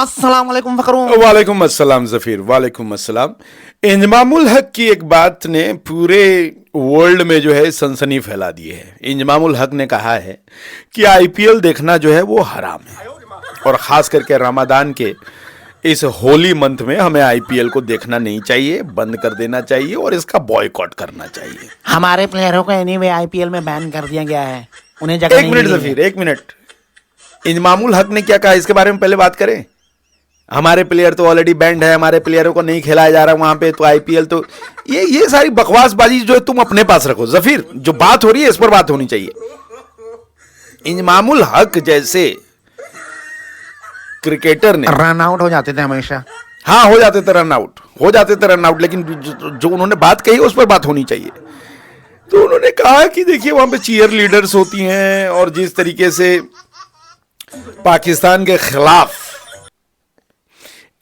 अस्सलाम वालेकुम फकरूम। वालेकुम अस्सलाम जफीर, वालेकुम अस्सलाम। इंजमामुल हक की एक बात ने पूरे वर्ल्ड में जो है सनसनी फैला दी है। इंजमामुल हक ने कहा है कि आईपीएल देखना जो है वो हराम है, और खास करके रमजान के इस होली मंथ में हमें आईपीएल को देखना नहीं चाहिए, बंद कर देना चाहिए और इसका बॉयकॉट करना चाहिए। हमारे प्लेयरों को एनीवे आईपीएल में बैन कर दिया गया है, उन्हें जगह एक नहीं मिनट मिली है। जफीर, एक मिनट। इंजमामुल हक ने क्या कहा इसके बारे में पहले बात करें। हमारे प्लेयर तो ऑलरेडी बैंड है, हमारे प्लेयरों को नहीं खिलाया जा रहा वहां पे, तो आईपीएल तो ये सारी बकवासबाजी जो है तुम अपने पास रखो जफीर। जो बात हो रही है इस पर बात होनी चाहिए। इंजमामुल हक जैसे क्रिकेटर ने रन आउट हो जाते थे हमेशा। हाँ, हो जाते थे रन आउट, हो जाते थे रन आउट, लेकिन जो उन्होंने बात कही उस पर बात होनी चाहिए। तो उन्होंने कहा कि देखिए वहां पे चीयर लीडर्स होती हैं, और जिस तरीके से पाकिस्तान के खिलाफ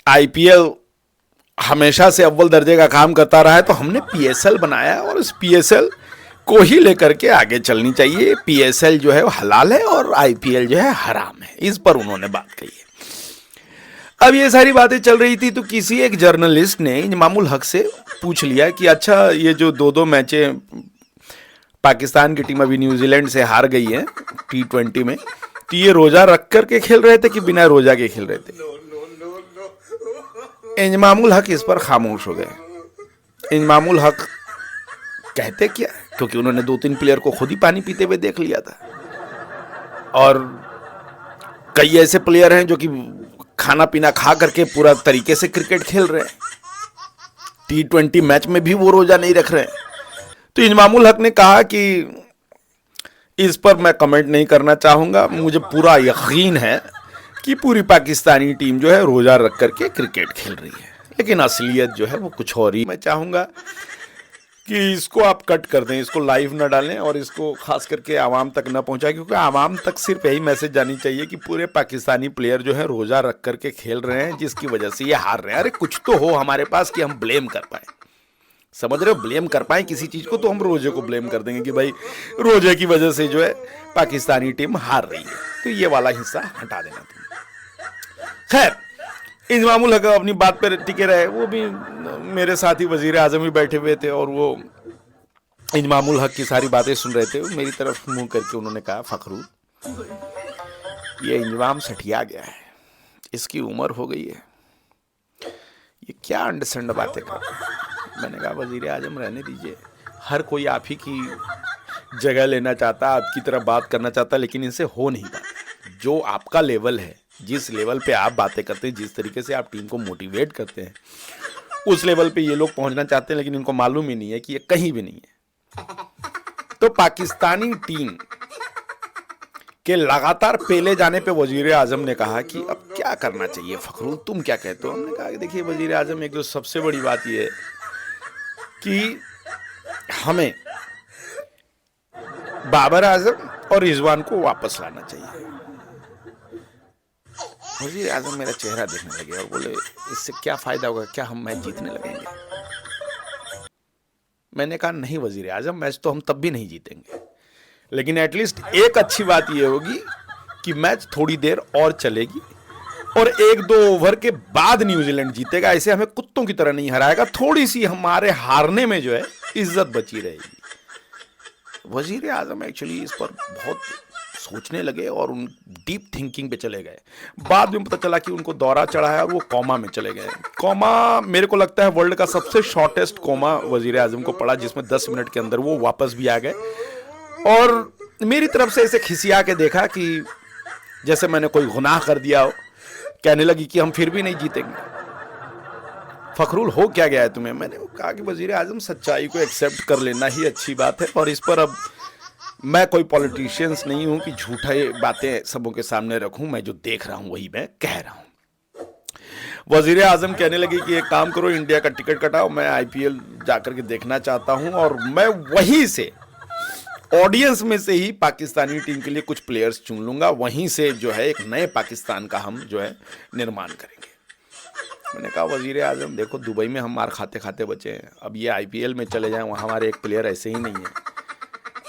आईपीएल हमेशा से अव्वल दर्जे का काम करता रहा है, तो हमने पीएसएल बनाया और उस पीएसएल को ही लेकर के आगे चलनी चाहिए। पीएसएल जो है वो हलाल है और आईपीएल जो है हराम है, इस पर उन्होंने बात कही है। अब ये सारी बातें चल रही थी तो किसी एक जर्नलिस्ट ने इंजमामुल हक से पूछ लिया कि अच्छा, ये जो दो मैचें पाकिस्तान की टीम अभी न्यूजीलैंड से हार गई है T20 में, तो ये रोजा रख करके खेल रहे थे कि बिना रोजा के खेल रहे थे। इंजमामुल हक इस पर खामोश हो गए। इंजमामुल हक कहते क्या, क्योंकि उन्होंने 2-3 प्लेयर को खुद ही पानी पीते हुए देख लिया था, और कई ऐसे प्लेयर हैं जो कि खाना पीना खा करके पूरा तरीके से क्रिकेट खेल रहे हैं। T20 मैच में भी वो रोजा नहीं रख रहे हैं। तो इंजमामुल हक ने कहा कि इस पर मैं कमेंट नहीं करना चाहूंगा, मुझे पूरा यकीन है कि पूरी पाकिस्तानी टीम जो है रोजा रख करके क्रिकेट खेल रही है, लेकिन असलियत जो है वो कुछ और ही। मैं चाहूंगा कि इसको आप कट कर दें, इसको लाइव ना डालें और इसको खास करके आवाम तक ना पहुंचाएं, क्योंकि आवाम तक सिर्फ यही मैसेज जानी चाहिए कि पूरे पाकिस्तानी प्लेयर जो है रोजा रख करके खेल रहे हैं, जिसकी वजह से ये हार रहे हैं। अरे कुछ तो हो हमारे पास कि हम ब्लेम कर पाए, समझ रहे हो, ब्लेम कर पाए किसी चीज को, तो हम रोजे को ब्लेम कर देंगे कि भाई रोजे की वजह से जो है पाकिस्तानी टीम हार रही है। तो ये वाला हिस्सा हटा देना था। खैर, इंजमामुल हक अपनी बात पर टिके रहे। वो भी मेरे साथ ही वजीर आजम ही बैठे हुए थे और वो इंजमामुल हक की सारी बातें सुन रहे थे। मेरी तरफ मुंह करके उन्होंने कहा, फखरू, ये इंजमाम सठिया गया है, इसकी उम्र हो गई है, ये क्या अंडरस्टैंड बातें कर रहे हैं। मैंने कहा वजीर आजम रहने दीजिए, हर कोई आप ही की जगह लेना चाहता, आपकी तरह बात करना चाहता, लेकिन इनसे हो नहीं पाता। जो आपका लेवल है, जिस लेवल पे आप बातें करते हैं, जिस तरीके से आप टीम को मोटिवेट करते हैं, उस लेवल पे ये लोग पहुंचना चाहते हैं, लेकिन इनको मालूम ही नहीं है कि ये कहीं भी नहीं है। तो पाकिस्तानी टीम के लगातार पेले जाने पे वजीर आजम ने कहा कि अब क्या करना चाहिए। फखरुल, तुम क्या कहते हो। हमने कहा कि देखिए वजीर आजम, एक जो सबसे बड़ी बात ये है कि हमें बाबर आजम और रिजवान को वापस लाना चाहिए। वजीर आजम मेरा चेहरा देखने लगे और बोले, इससे क्या फायदा होगा, क्या हम मैच जीतने लगेंगे। मैंने कहा नहीं वजीर आजम, मैच तो हम तब भी नहीं जीतेंगे, लेकिन एटलीस्ट एक अच्छी बात यह होगी कि मैच थोड़ी देर और चलेगी और 1-2 ओवर के बाद न्यूजीलैंड जीतेगा। ऐसे हमें कुत्तों की तरह नहीं हराएगा, थोड़ी सी हमारे हारने में जो है इज्जत बची रहेगी। वजीर आजम एक्चुअली इस पर बहुत सोचने लगे और उन डीप थिंकिंग पे चले गए। बाद में पता चला कि उनको दौरा चढ़ा है और वो कोमा में चले गए। कोमा, मेरे को लगता है वर्ल्ड का सबसे शॉर्टेस्ट कोमा वजीर आजम को पड़ा, जिसमें 10 मिनट के अंदर वो वापस भी आ गए। और मेरी तरफ से इसे खिसिया के देखा कि जैसे मैंने कोई गुनाह कर दिया हो। कहने लगी कि हम फिर भी नहीं जीतेंगे। फखरुल, हो क्या गया है तुम्हें। मैंने कहा कि वजीर आजम, सच्चाई को एक्सेप्ट कर लेना ही अच्छी बात है, और इस पर अब मैं कोई पॉलिटिशियंस नहीं हूं कि झूठा बातें सबों के सामने रखूं। मैं जो देख रहा हूं वही मैं कह रहा हूं। वजीर आजम कहने लगे कि एक काम करो, इंडिया का टिकट कटाओ, मैं आईपीएल जाकर के देखना चाहता हूं, और मैं वहीं से ऑडियंस में से ही पाकिस्तानी टीम के लिए कुछ प्लेयर्स चुन लूंगा, वहीं से जो है एक नए पाकिस्तान का हम जो है निर्माण करेंगे। मैंने कहा वजीर आजम देखो, दुबई में हम मार खाते खाते बचे हैं, अब ये आईपीएल में चले जाएं, वहाँ हमारे एक प्लेयर ऐसे ही नहीं है,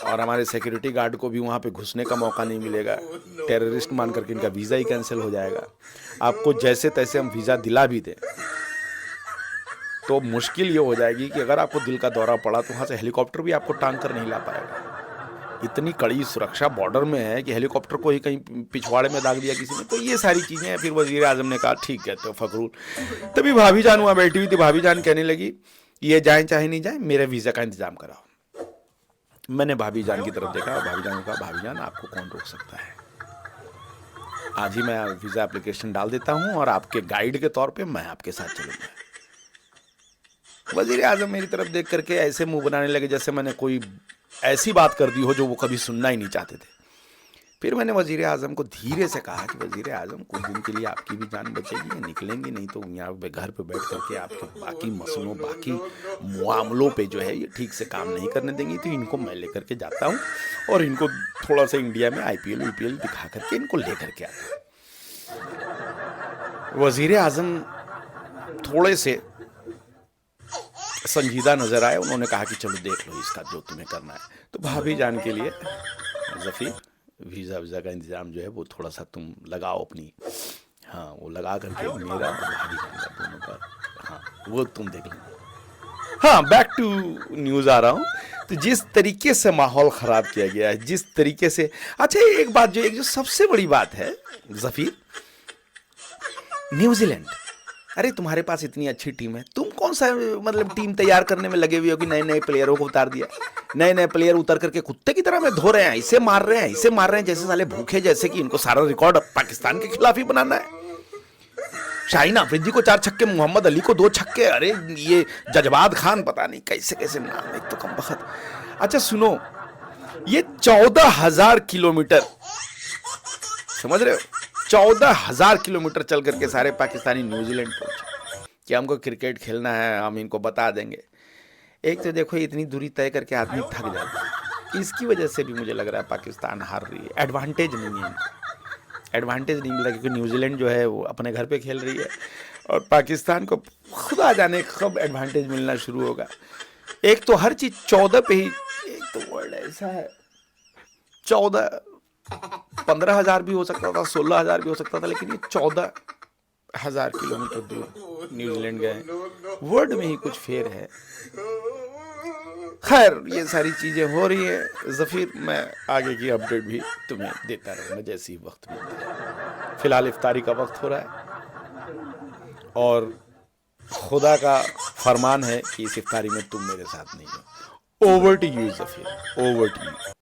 और हमारे सिक्योरिटी गार्ड को भी वहाँ पे घुसने का मौका नहीं मिलेगा। टेररिस्ट मान करके इनका वीज़ा ही कैंसिल हो जाएगा। आपको जैसे तैसे हम वीज़ा दिला भी दें तो मुश्किल ये हो जाएगी कि अगर आपको दिल का दौरा पड़ा तो वहाँ से हेलीकॉप्टर भी आपको टांग कर नहीं ला पाएगा। इतनी कड़ी सुरक्षा बॉर्डर में है कि हेलीकॉप्टर को ही कहीं पिछवाड़े में दाग दिया किसी ने। तो ये सारी चीज़ें, फिर वज़ीर आज़म ने कहा ठीक है तो फखरुल। तभी भाभी जान वहाँ बैठी हुई थी, भाभी जान कहने लगी ये जाएं चाहे नहीं जाएं मेरे वीज़ा का इंतज़ाम कराओ। मैंने भाभी जान की तरफ देखा और भाभी जान को कहा भाभी जान आपको कौन रोक सकता है, आज ही मैं वीज़ा एप्लीकेशन डाल देता हूँ और आपके गाइड के तौर पे मैं आपके साथ चलूँगा। वज़ीर आज़म मेरी तरफ देख करके ऐसे मुंह बनाने लगे जैसे मैंने कोई ऐसी बात कर दी हो जो वो कभी सुनना ही नहीं चाहते थे। फिर मैंने वज़ीर आज़म को धीरे से कहा कि वज़ीर आज़म कुछ दिन के लिए आपकी भी जान बचेगी, निकलेंगी नहीं तो यहाँ पे घर पे बैठ करके आपके बाकी मसलों बाकी मामलों पे जो है ये ठीक से काम नहीं करने देंगी। तो इनको मैं लेकर के जाता हूँ और इनको थोड़ा सा इंडिया में IPL दिखा करके इनको लेकर के आता हूँ। वज़ीर आज़म थोड़े से संजीदा नजर आए। उन्होंने कहा कि चलो देख लो इसका जो तुम्हें करना है। तो भाभी जान के लिए ज़फ़ीर वीज़ा का इंतज़ाम जो है वो थोड़ा सा तुम लगाओ अपनी, हाँ वो लगा करके मेरा और भाभी जान का दोनों का, हाँ वो तुम देख लो। हाँ बैक टू न्यूज़ आ रहा हूँ। तो जिस तरीके से माहौल ख़राब किया गया है, जिस तरीके से, अच्छा एक बात जो सबसे बड़ी बात है ज़फ़ीर, न्यूजीलैंड, अरे तुम्हारे पास इतनी अच्छी टीम है, तुम कौन सा मतलब टीम तैयार करने में लगे हुए हो कि नए नए प्लेयरों को उतार दिया। नए नए प्लेयर उतर करके कुत्ते की तरह में धो रहे हैं, इसे मार रहे हैं जैसे साले भूखे, जैसे कि इनको सारा रिकॉर्ड पाकिस्तान के खिलाफ ही बनाना है। शाहीन आफरीदी को 4 छक्के, मोहम्मद अली को 2 छक्के, अरे ये जजबाद खान पता नहीं कैसे कैसे नाम, एक तो कम बखत। अच्छा सुनो, ये 14,000 किलोमीटर, समझ रहे हो, 14,000 किलोमीटर चल करके सारे पाकिस्तानी न्यूजीलैंड पहुंचे कि हमको क्रिकेट खेलना है, हम इनको बता देंगे। एक तो देखो इतनी दूरी तय करके आदमी थक जाता है। इसकी वजह से भी मुझे लग रहा है पाकिस्तान हार रही है। एडवांटेज नहीं है, एडवांटेज नहीं मिला क्योंकि न्यूजीलैंड जो है वो अपने घर पे खेल रही है और पाकिस्तान को खुदा जाने कब एडवांटेज मिलना शुरू होगा। एक तो हर चीज़ 14 पे ही, एक तो वर्ल्ड ऐसा है 15,000 भी हो सकता था, 16,000 भी हो सकता था, लेकिन ये 14,000 किलोमीटर दूर न्यूजीलैंड गए। वर्ल्ड में ही कुछ फेर है। खैर ये सारी चीज़ें हो रही है ज़फ़ीर, मैं आगे की अपडेट भी तुम्हें देता रहूँगा जैसे ही वक्त मिलता है। फ़िलहाल इफ्तारी का वक्त हो रहा है और खुदा का फरमान है कि इस इफ्तारी में तुम मेरे साथ नहीं हो। Over to you Zafeer, over to you.